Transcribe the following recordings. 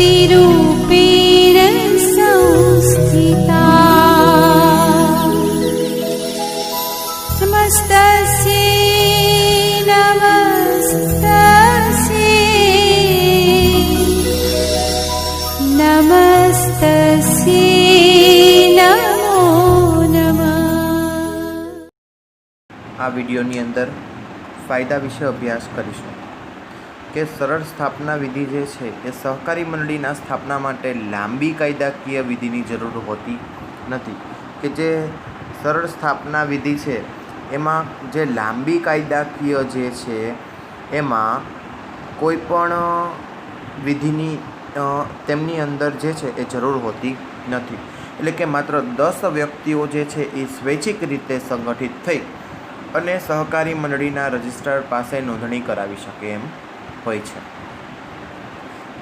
शक्तिरूपेण संस्थिता नमस्तस्यै नमस्तस्यै नमो नमः। આ વિડીયોની અંદર ફાયદા વિશે અભ્યાસ કરીશું કે સરળ સ્થાપના વિધિ જે છે એ સહકારી મંડળીના સ્થાપના માટે લાંબી કાયદાકીય વિધિની જરૂર હોતી નથી, કે જે સરળ સ્થાપના વિધિ છે એમાં જે લાંબી કાયદાકીય જે છે એમાં કોઈ પણ વિધિની તેમની અંદર જે છે એ જરૂર હોતી નથી. એટલે કે માત્ર 10 વ્યક્તિઓ જે છે એ સ્વૈચ્છિક રીતે સંગઠિત થઈ અને સહકારી મંડળીના રજિસ્ટ્રાર પાસે નોંધણી કરાવી શકે એમ હોય છે.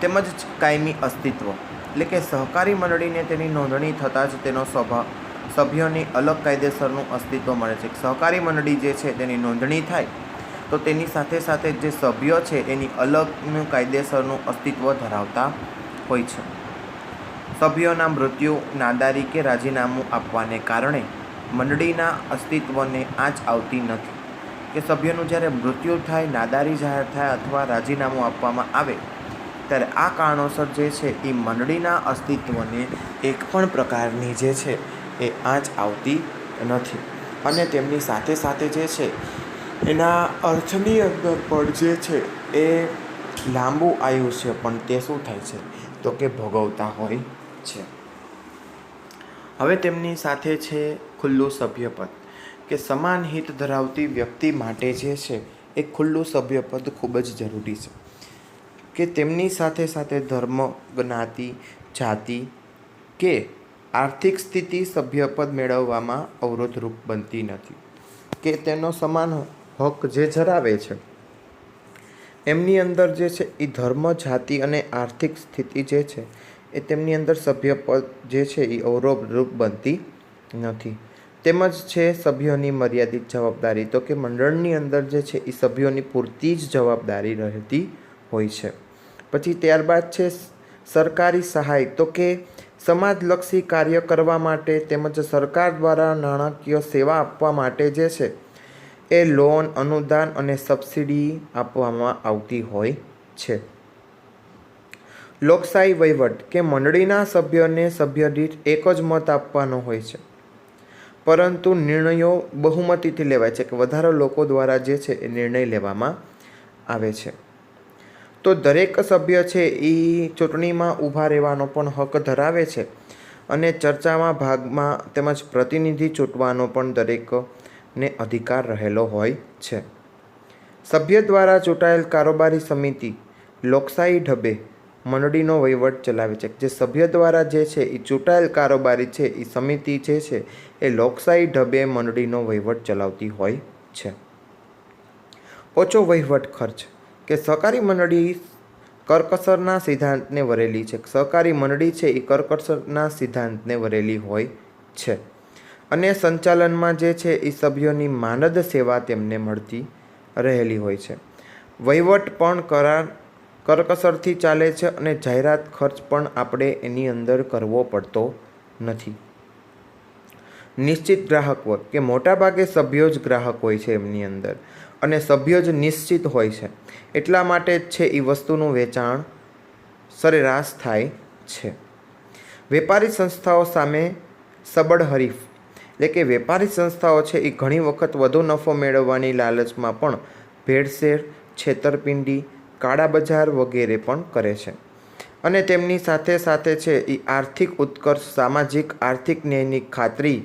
તેમજ કાયમી અસ્તિત્વ, એટલે કે સહકારી મંડળીને તેની નોંધણી થતાં જ તેનો સભ્યોની અલગ કાયદેસરનું અસ્તિત્વ મળે છે. સહકારી મંડળી જે છે તેની નોંધણી થાય તો તેની સાથે સાથે જે સભ્યો છે એની અલગનું કાયદેસરનું અસ્તિત્વ ધરાવતા હોય છે. સભ્યોના મૃત્યુ, નાદારી કે રાજીનામું આપવાને કારણે મંડળીના અસ્તિત્વને આંચ આવતી નથી, કે સભ્યનું જ્યારે મૃત્યુ થાય, નાદારી જાહેર થાય અથવા રાજીનામું આપવામાં આવે ત્યારે આ કારણોસર જે છે એ મંડળીના અસ્તિત્વને એક પણ પ્રકારની જે છે એ આંચ આવતી નથી. અને તેમની સાથે સાથે જે છે એના અર્થની અંદર પણ જે છે એ લાંબુ આયુષ્ય પણ તે શું થાય છે તો કે ભોગવતા હોય છે. હવે તેમની સાથે છે ખુલ્લું સભ્યપદ, કે સમાન હિત ધરાવતી વ્યક્તિ માટે જે છે એ ખુલ્લું સભ્યપદ ખૂબ જ જરૂરી છે, કે તેમની સાથે સાથે ધર્મ, જ્ઞાતિ, જાતિ કે આર્થિક સ્થિતિ સભ્યપદ મેળવવામાં અવરોધરૂપ બનતી નથી, કે તેનો સમાન હક જે ધરાવે છે એમની અંદર જે છે એ ધર્મ, જાતિ અને આર્થિક સ્થિતિ જે છે એ તેમની અંદર સભ્યપદ જે છે એ અવરોધરૂપ બનતી નથી. તેમજ છે સભ્યોની મર્યાદિત જવાબદારી, તો કે મંડળની અંદર જે છે એ સભ્યોની પૂરતી જ જવાબદારી રહેતી હોય છે. પછી ત્યારબાદ છે સરકારી સહાય, તો કે સમાજલક્ષી કાર્ય કરવા માટે તેમજ સરકાર દ્વારા નાણાકીય સેવા આપવા માટે જે છે એ લોન, અનુદાન અને સબસિડી આપવામાં આવતી હોય છે. લોકશાહી વહીવટ, કે મંડળીના સભ્યોને સભ્ય દીઠ એક જ મત આપવાનો હોય છે, પરંતુ નિર્ણયો બહુમતીથી લેવાય છે, કે વધારે લોકો દ્વારા જે છે એ નિર્ણય લેવામાં આવે છે. તો દરેક સભ્ય છે એ ચૂંટણીમાં ઊભા રહેવાનો પણ હક ધરાવે છે અને ચર્ચામાં ભાગમાં તેમજ પ્રતિનિધિ ચૂંટવાનો પણ દરેકને અધિકાર રહેલો હોય છે. સભ્ય દ્વારા ચૂંટાયેલ કારોબારી સમિતિ લોકશાહી ઢબે મંડળીનો વહીવટ ચલાવે છે. જે સભ્ય દ્વારા જે છે એ ચૂંટાયેલ કારોબારી છે એ સમિતિ જે છે એ લોકશાહી ઢબે મંડળીનો વહીવટ ચલાવતી હોય છે. ઓછો વહીવટ ખર્ચ, કે સહકારી મંડળી કરકસરના સિદ્ધાંતને વરેલી છે. સહકારી મંડળી છે એ કરકસરના સિદ્ધાંતને વરેલી હોય છે અને સંચાલનમાં જે છે એ સભ્યોની માનદ સેવા તેમને મળતી રહેલી હોય છે. વહીવટ પણ કરકસરથી ચાલે છે અને જાહેરાત ખર્ચ પણ આપણે એની અંદર કરવો પડતો નથી. નિશ્ચિત ગ્રાહક વર્ગ, કે મોટાભાગે સભ્યો જ ગ્રાહક હોય છે એમની અંદર અને સભ્યો જ નિશ્ચિત હોય છે, એટલા માટે જ છે એ વસ્તુનું વેચાણ સરેરાશ થાય છે. વેપારી સંસ્થાઓ સામે સબળ હરીફ, એટલે કે વેપારી સંસ્થાઓ છે એ ઘણી વખત વધુ નફો મેળવવાની લાલચમાં પણ ભેળસેળ, છેતરપિંડી, કાળા બજાર વગેરે પણ કરે છે. અને તેમની સાથે સાથે છે એ આર્થિક ઉત્કર્ષ, સામાજિક આર્થિક ન્યાયની ખાતરી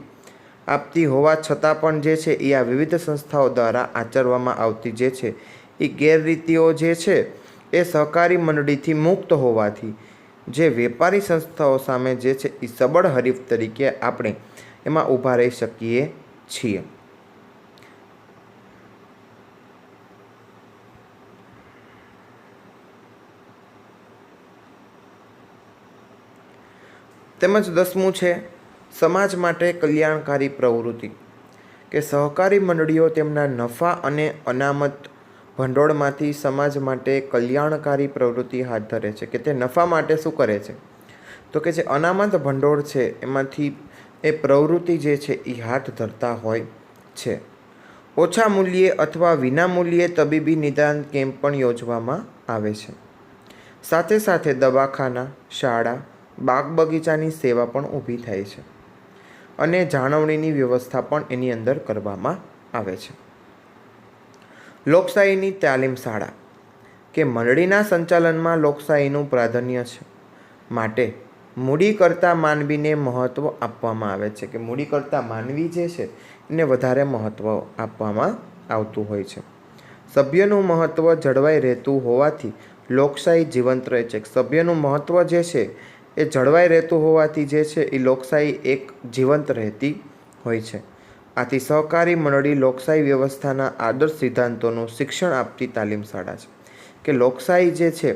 આપતી હોવા છતાં પણ જે છે એ આ વિવિધ સંસ્થાઓ દ્વારા આચરવામાં આવતી જે છે એ ગેરરીતિઓ જે છે એ સહકારી મંડળીથી મુક્ત હોવાથી જે વેપારી સંસ્થાઓ સામે જે છે એ સબળ હરીફ તરીકે આપણે એમાં ઊભા રહી શકીએ છીએ. તેમજ 10મું છે સમાજ માટે કલ્યાણકારી પ્રવૃત્તિ, કે સહકારી મંડળીઓ તેમના નફા અને અનામત ભંડોળમાંથી સમાજ માટે કલ્યાણકારી પ્રવૃત્તિ હાથ ધરે છે, કે તે નફા માટે શું કરે છે, તો કે જે અનામત ભંડોળ છે એમાંથી એ પ્રવૃત્તિ જે છે એ હાથ ધરતા હોય છે. ઓછા મૂલ્યે અથવા વિના મૂલ્યે તબીબી નિદાન કેમ્પ પણ યોજવામાં આવે છે. સાથે સાથે દવાખાના, શાળા, બાગ બગીચાની સેવા પણ ઊભી થાય છે અને જાળવણીની વ્યવસ્થા પણ એની અંદર કરવામાં આવે છે. લોકશાહીની તાલીમ શાળા, કે મંડળીના સંચાલનમાં લોકશાહીનું પ્રાધાન્ય છે, માટે મૂડી કરતાં માનવીને મહત્ત્વ આપવામાં આવે છે, કે મૂડી કરતાં માનવી જે છે એને વધારે મહત્ત્વ આપવામાં આવતું હોય છે. સભ્યનું મહત્ત્વ જળવાઈ રહેતું હોવાથી લોકશાહી જીવંત રહે છે. સભ્યનું મહત્ત્વ જે છે એ જળવાઈ રહેતું હોવાથી જે છે એ લોકશાહી એક જીવંત રહેતી હોય છે. આથી સહકારી મંડળી લોકશાહી વ્યવસ્થાના આદર્શ સિદ્ધાંતોનું શિક્ષણ આપતી તાલીમ શાળા છે, કે લોકશાહી જે છે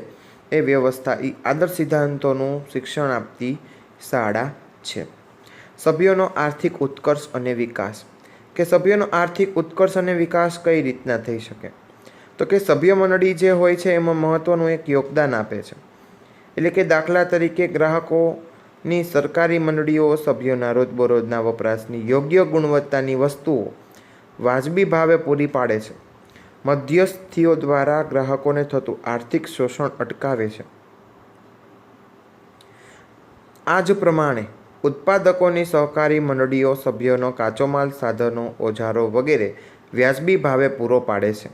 એ વ્યવસ્થા એ આદર્શ સિદ્ધાંતોનું શિક્ષણ આપતી શાળા છે. સભ્યોનો આર્થિક ઉત્કર્ષ અને વિકાસ, કે સભ્યોનો આર્થિક ઉત્કર્ષ અને વિકાસ કઈ રીતના થઈ શકે, તો કે સભ્ય મંડળી જે હોય છે એમાં મહત્ત્વનું એક યોગદાન આપે છે. એટલે કે દાખલા તરીકે ગ્રાહકોની સરકારી મંડળીઓ સભ્યોના રોજબરોજના વપરાશની યોગ્ય ગુણવત્તાની વસ્તુઓ વાજબી ભાવે પૂરી પાડે છે. મધ્યસ્થીઓ દ્વારા ગ્રાહકોને થતું આર્થિક શોષણ અટકાવે છે. આ જ પ્રમાણે ઉત્પાદકોની સહકારી મંડળીઓ સભ્યોનો કાચો માલ, સાધનો, ઓજારો વગેરે વ્યાજબી ભાવે પૂરો પાડે છે.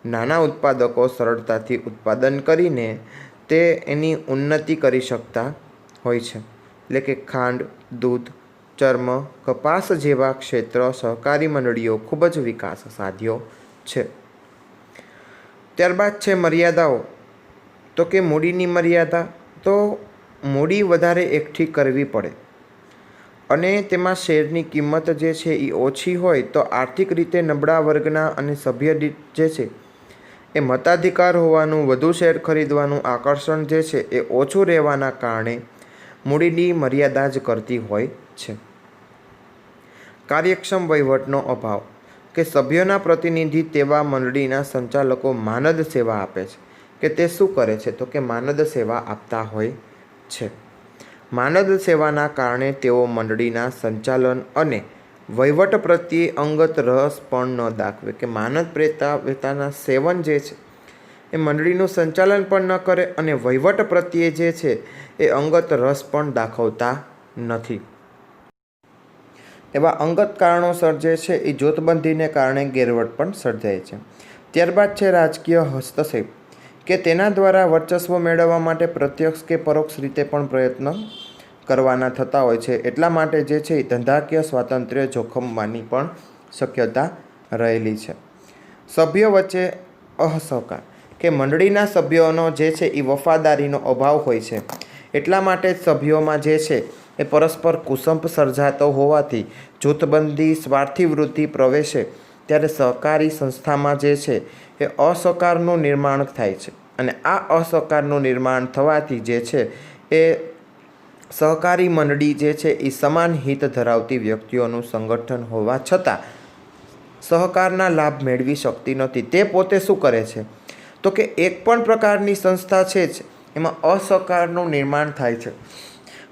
નાના ઉત્પાદકો સરળતાથી ઉત્પાદન કરીને તે એની ઉન્નતિ કરી શકતા હોય છે. એટલે કે ખાંડ, દૂધ, ચર્મ, કપાસ જેવા ક્ષેત્ર સહકારી મંડળીઓ ખૂબ જ વિકાસ સાધ્યો છે. ત્યારબાદ છે મર્યાદાઓ, તો કે મૂડીની મર્યાદા. તો મૂડી વધારે એકઠી કરવી પડે અને તેમાં શેરની કિંમત જે છે એ ઓછી હોય તો આર્થિક રીતે નબળા વર્ગના અને સભ્ય જે છે એ મતાધિકાર હોવાનું, વધુ શેર ખરીદવાનું આકર્ષણ જે છે એ ઓછું રહેવાના કારણે મૂડીની મર્યાદા જ કરતી હોય છે. કાર્યક્ષમ વહીવટનો અભાવ, કે સભ્યોના પ્રતિનિધિ તેવા મંડળીના સંચાલકો માનદ સેવા આપે છે, કે તે શું કરે છે, તો કે માનદ સેવા આપતા હોય છે. માનદ સેવાના કારણે તેઓ મંડળીના સંચાલન અને વહીવટ પ્રત્યે અંગત રસ પણ ન દાખવે, કે માનદ પ્રેતાના સેવન જે છે એ મંડળીનું સંચાલન પણ ન કરે અને વહીવટ પ્રત્યે જે છે એ અંગત રસ પણ દાખવતા નથી. એવા અંગત કારણોસર જે છે એ જૂથબંધીને કારણે ગેરવડ પણ સર્જાય છે. ત્યારબાદ છે રાજકીય હસ્તક્ષેપ, કે તેના દ્વારા વર્ચસ્વ મેળવવા માટે પ્રત્યક્ષ કે પરોક્ષ રીતે પણ પ્રયત્ન કરવાના થતા હોય છે. એટલા માટે જે છે એ ધંધાકીય સ્વાતંત્ર્ય જોખમવાની પણ શક્યતા રહેલી છે. સભ્યો વચ્ચે અસહકાર, કે મંડળીના સભ્યોનો જે છે એ વફાદારીનો અભાવ હોય છે. એટલા માટે સભ્યોમાં જે છે એ પરસ્પર કુસંપ સર્જાતો હોવાથી જૂથબંધી સ્વાર્થી વૃત્તિ પ્રવેશે ત્યારે સહકારી સંસ્થામાં જે છે એ અસહકારનું નિર્માણ થાય છે અને આ અસહકારનું નિર્માણ થવાથી જે છે એ સહકારી મંડળી જે છે એ સમાન હિત ધરાવતી વ્યક્તિઓનું સંગઠન હોવા છતાં સહકારના લાભ મેળવી શકતી નથી. તે પોતે શું કરે છે, તો કે એક પણ પ્રકારની સંસ્થા છે જ એમાં અસહકારનું નિર્માણ થાય છે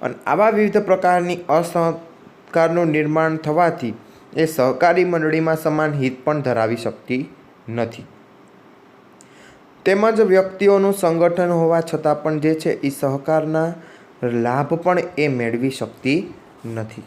અને આવા વિવિધ પ્રકારની અસહકારનું નિર્માણ થવાથી એ સહકારી મંડળીમાં સમાન હિત પણ ધરાવી શકતી નથી. તેમજ વ્યક્તિઓનું સંગઠન હોવા છતાં પણ જે છે એ સહકારના લાભ પણ એ મેળવી શકતી નથી.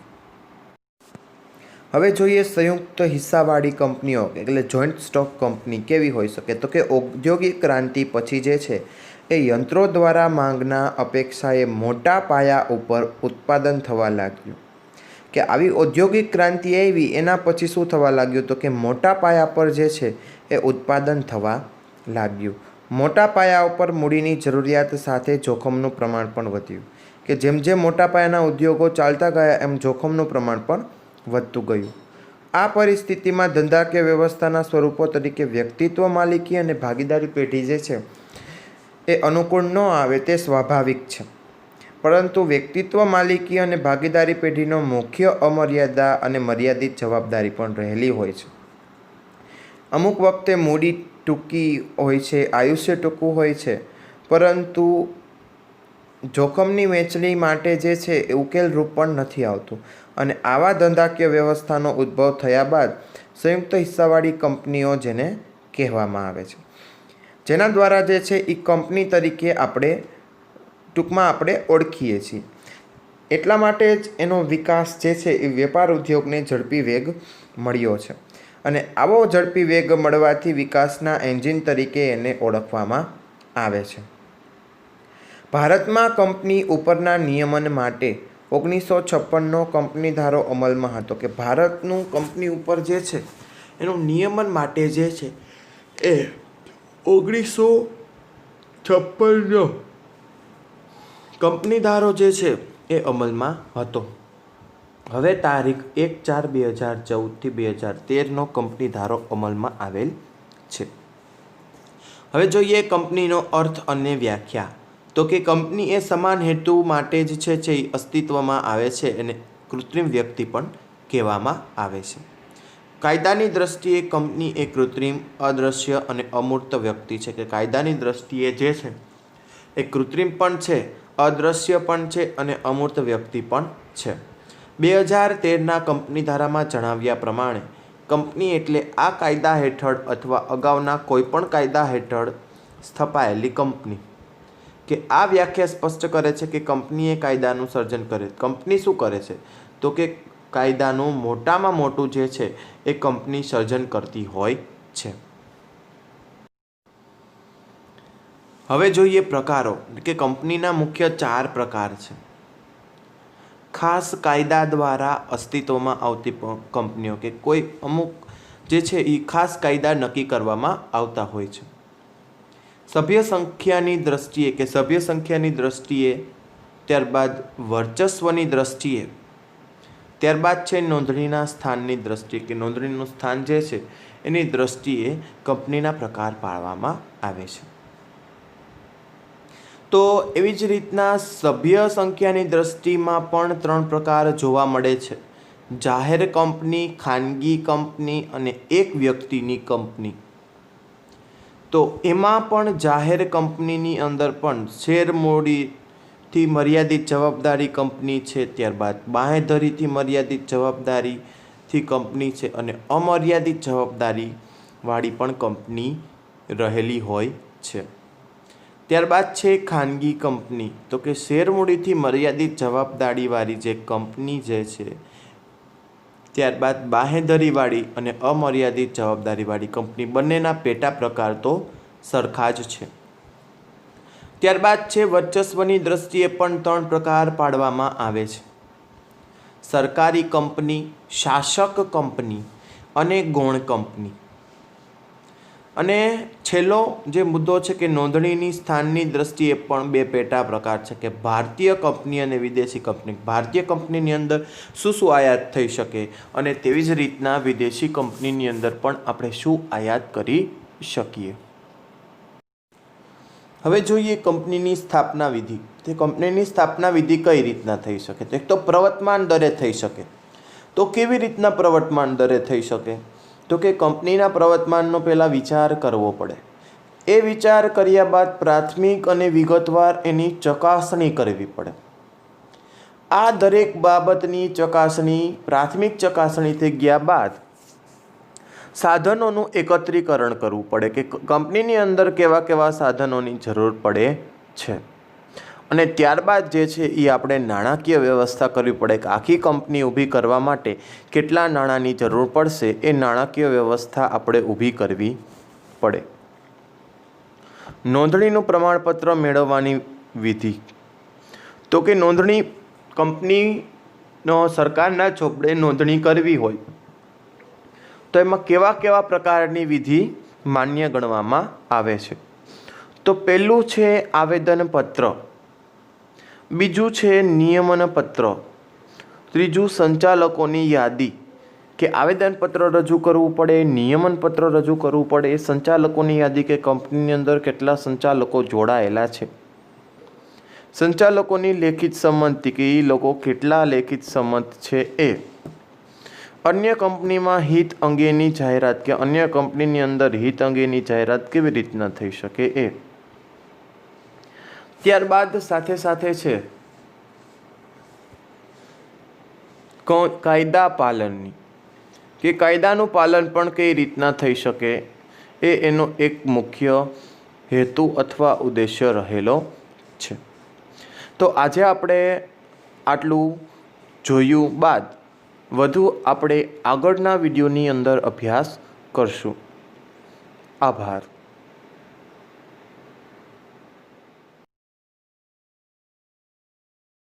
હવે જોઈએ સંયુક્ત હિસ્સાવાળી કંપનીઓ, એટલે જોઈન્ટ સ્ટોક કંપની કેવી હોઈ શકે, તો કે ઔદ્યોગિક ક્રાંતિ પછી જે છે એ યંત્રો દ્વારા માંગના અપેક્ષાએ મોટા પાયા ઉપર ઉત્પાદન થવા લાગ્યું. કે આવી ઔદ્યોગિક ક્રાંતિ આવી એના પછી શું થવા લાગ્યું, તો કે મોટા પાયા પર જે છે એ ઉત્પાદન થવા લાગ્યું. મોટા પાયા ઉપર મૂડીની જરૂરિયાત સાથે જોખમનું પ્રમાણ પણ વધ્યું, કે જેમ જેમ મોટા પાયાના ઉદ્યોગો ચાલતા ગયા એમ જોખમનું પ્રમાણ પણ વધતું ગયું. આ પરિસ્થિતિમાં ધંધાકીય વ્યવસ્થાના સ્વરૂપો તરીકે વ્યક્તિત્વ માલિકી અને ભાગીદારી પેઢી જે છે એ અનુકૂળ ન આવે તે સ્વાભાવિક છે. પરંતુ વ્યક્તિત્વ માલિકી અને ભાગીદારી પેઢીનો મુખ્ય અમર્યાદા અને મર્યાદિત જવાબદારી પણ રહેલી હોય છે. અમુક વખતે મૂડી ટૂંકી હોય છે, આયુષ્ય ટૂંકું હોય છે, પરંતુ જોખમની વહેંચણી માટે જે છે એ ઉકેલરૂપ પણ નથી આવતું. અને આવા ધંધાકીય વ્યવસ્થાનો ઉદ્ભવ થયા બાદ સંયુક્ત હિસ્સાવાળી કંપનીઓ જેને કહેવામાં આવે છે, જેના દ્વારા જે છે એ કંપની તરીકે આપણે ઓળખીએ છીએ. એટલા માટે જ એનો વિકાસ જે છે એ વેપાર ઉદ્યોગને ઝડપી વેગ મળ્યો છે. અને આવો ઝડપી વેગ મળવાથી વિકાસના એન્જિન તરીકે એને ઓળખવામાં આવે છે. ભારતમાં કંપની ઉપરના નિયમન માટે 1956નો કંપની ધારો અમલમાં હતો. કે ભારતનું કંપની ઉપર જે છે એનું નિયમન માટે જે છે એ 1956નો કંપની ધારો જે છે એ અમલમાં હતો. હવે તારીખ 1/4/2014 થી 2013નો કંપની ધારો અમલમાં આવેલ છે. હવે જોઈએ કંપનીનો અર્થ અને વ્યાખ્યા. તો કે કંપની એ સમાન હેતુ માટે જ છે એ અસ્તિત્વમાં આવે છે અને કૃત્રિમ વ્યક્તિ પણ કહેવામાં આવે છે. કાયદાની દ્રષ્ટિએ કંપની એ કૃત્રિમ, અદૃશ્ય અને અમૂર્ત વ્યક્તિ છે. કે કાયદાની દ્રષ્ટિએ જે છે એ કૃત્રિમ પણ છે, અદૃશ્ય પણ છે અને અમૂર્ત વ્યક્તિ પણ છે. 2013ના કંપની ધારામાં જણાવ્યા પ્રમાણે કંપની એટલે આ કાયદા હેઠળ અથવા અગાઉના કોઈપણ કાયદા હેઠળ સ્થપાયેલી કંપની. કે આ વ્યાખ્યા સ્પષ્ટ કરે છે કે કંપનીએ કાયદાનું સર્જન કરે. કંપની શું કરે છે? તો કે કાયદાનું મોટામાં મોટું જે છે એ કંપની સર્જન કરતી હોય છે. હવે જોઈએ પ્રકારો. કે કંપનીના મુખ્ય 4 પ્રકાર છે. ખાસ કાયદા દ્વારા અસ્તિત્વમાં આવતી કંપનીઓ. કે કોઈ અમુક જે છે એ ખાસ કાયદા નક્કી કરવામાં આવતા હોય છે. સભ્ય સંખ્યાની દ્રષ્ટિએ, ત્યારબાદ વર્ચસ્વની દ્રષ્ટિએ, ત્યારબાદ છે નોંધણીના સ્થાનની દ્રષ્ટિએ. કે નોંધણીનું સ્થાન જે છે એની દ્રષ્ટિએ કંપનીના પ્રકાર પાડવામાં આવે છે. તો એવી જ રીતના સભ્ય સંખ્યાની દ્રષ્ટિમાં પણ 3 પ્રકાર જોવા મળે છે. જાહેર કંપની, ખાનગી કંપની અને એક વ્યક્તિની કંપની. તો એમાં પણ જાહેર કંપનીની અંદર પણ શેરમૂડીથી મર્યાદિત જવાબદારી કંપની છે, ત્યારબાદ બાંહેધરીથી મર્યાદિત જવાબદારીથી કંપની છે અને અમર્યાદિત જવાબદારીવાળી પણ કંપની રહેલી હોય છે. ત્યારબાદ છે ખાનગી કંપની. તો કે શેરમૂડીથી મર્યાદિત જવાબદારીવાળી જે કંપની જે છે, ત્યારબાદ બાંહેધરીવાળી અને અમર્યાદિત જવાબદારીવાળી કંપની, બંનેના પેટા પ્રકાર તો સરખા જ છે. ત્યારબાદ છે વર્ચસ્વની દ્રષ્ટિએ પણ 3 પ્રકાર પાડવામાં આવે છે. સરકારી કંપની, શાસક કંપની અને ગૌણ કંપની. અને છેલ્લો જે મુદ્દો છે કે નોંધણીની સ્થાનની દ્રષ્ટિએ પણ 2 પેટા પ્રકાર છે. કે ભારતીય કંપની અને વિદેશી કંપની. ભારતીય કંપનીની અંદર શું આયાત થઈ શકે અને તેવી જ રીતના વિદેશી કંપનીની અંદર પણ આપણે શું આયાત કરી શકીએ. હવે જોઈએ કંપનીની સ્થાપના વિધિ. તે કંપનીની સ્થાપના વિધિ કઈ રીતના થઈ શકે? તો એક તો પ્રવર્તમાન દરે થઈ શકે. તો કેવી રીતના પ્રવર્તમાન દરે થઈ શકે? તો કે કંપનીના પ્રવર્તમાનનો પહેલાં વિચાર કરવો પડે. એ વિચાર કર્યા બાદ પ્રાથમિક અને વિગતવાર એની ચકાસણી કરવી પડે. આ દરેક બાબતની ચકાસણી, પ્રાથમિક ચકાસણી થઈ ગયા બાદ સાધનોનું એકત્રીકરણ કરવું પડે. કે કંપનીની અંદર કેવા કેવા સાધનોની જરૂર પડે છે. અને ત્યારબાદ જે છે એ આપણે નાણાકીય વ્યવસ્થા કરવી પડે. કે આખી કંપની ઊભી કરવા માટે કેટલા નાણાંની જરૂર પડશે એ નાણાકીય વ્યવસ્થા આપણે ઊભી કરવી પડે. નોંધણીનું પ્રમાણપત્ર મેળવવાની વિધિ. તો કે નોંધણી, કંપનીનો સરકારના ચોપડે નોંધણી કરવી હોય તો એમાં કેવા કેવા પ્રકારની વિધિ માન્ય ગણવામાં આવે છે? તો પહેલું છે આવેદનપત્ર, બીજું છે નિયમનપત્ર, ત્રીજું સંચાલકોની યાદી. કે આવેદનપત્ર રજૂ કરવું પડે, નિયમનપત્ર રજૂ કરવું પડે, સંચાલકોની યાદી કે કંપનીની અંદર કેટલા સંચાલકો જોડાયેલા છે, સંચાલકોની લેખિત સંમતિ કે એ લોકો કેટલા લેખિત સંમત છે એ, અન્ય કંપનીમાં હિત અંગેની જાહેરાત કે અન્ય કંપનીની અંદર હિત અંગેની જાહેરાત કેવી રીતના થઈ શકે એ. ત્યારબાદ સાથે સાથે છે કાયદા પાલનની, કે કાયદાનું પાલન પણ કઈ રીતના થઈ શકે એ એનો એક મુખ્ય હેતુ અથવા ઉદ્દેશ્ય રહેલો છે. તો આજે આપણે આટલું જોયું બાદ વધુ આપણે આગળના વિડીયોની અંદર અભ્યાસ કરશું. આભાર.